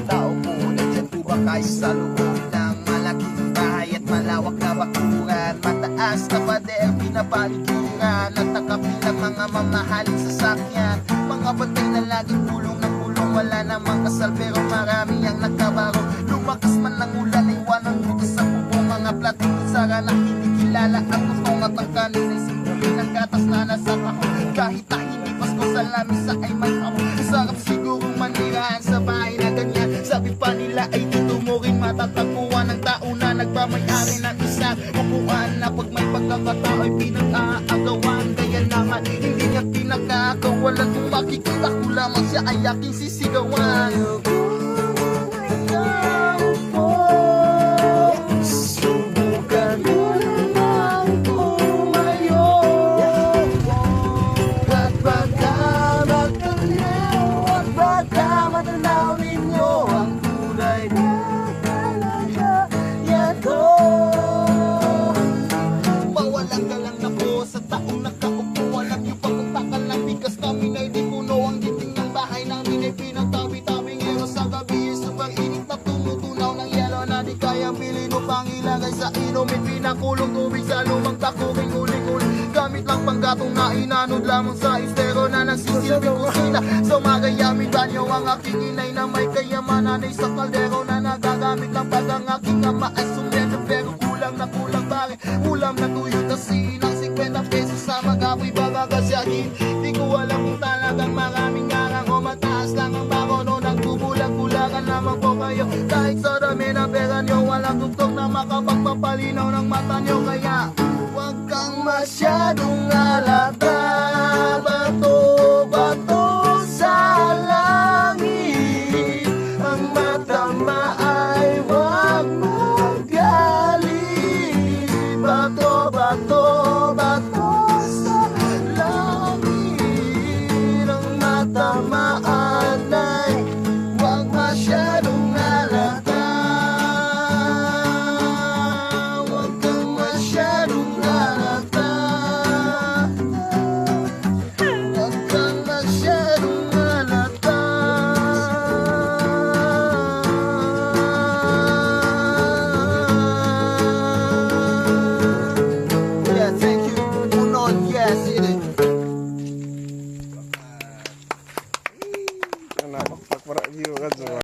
tao po. Nandiyan po ba kayo sa loob ng malaking bahay at malawak na bakuran? Mataas na pader, pinapalikuran at nakapilang mga mamahaling sasakyan. Mga bantay na laging pulong ng pulong, wala namang kasal pero marami ang nagkabaro. Lumakas man lang ulan, iwanan butas sa bubong. Mga plating sara na hindi kilala ang totong at ang kanina'y simboli ng gatas na nasa kahon. Kahit na hindi Pasko sa lamisa ay may hamon. Sarap siguro manirahan sa bahay na ganyan. Sabi pa nila ay dito mo rin matatagpuan ng tao na nagmamayari ng isang upuan na pag may pagkakatao ay pinag-aagawan. Kaya naman hindi niya pinagkakawalan. Kung makikita ko lamang siya ay aking sisigawan. Subukan mo namang tumayo at baka magtanaw, at baka matanaw ninyo ang tunay na kalagayan ko. Mawalang galang na po sa taong nakaupo. Alam niyo pa kung takal ng bigas namin ay di puno. Ang dinding ng bahay namin ay pinagtabi-tabing hero sa gabi. Sobrang init na tumutunaw ng yelo na di kayang bilhin o pang ilagay sa inumin. Pinakulong tubig sa lumang takuring uling-uling. Gamit lang panggatong na inanod lamang sa estero na nagsisilbing kusina. Sa magayamin banyo ang aking inay na may kayamanan ay sa kaldero na nagagamit lang pag ang aking ama ay sumendo. Pero kulang na kulang pare, ulam na tuyo kasi ng 50 pesos sa mag-apoy baga kasyahin. Di ko alam kung talagang maraming ngarang o mataas lang ang bako no nagbubulag-bulagan naman po kayo. Kahit sa dami ng pera nyo, walang tuktok na makapagpapalinaw ng mata nyo. Kaya huwag kang masyadong alata.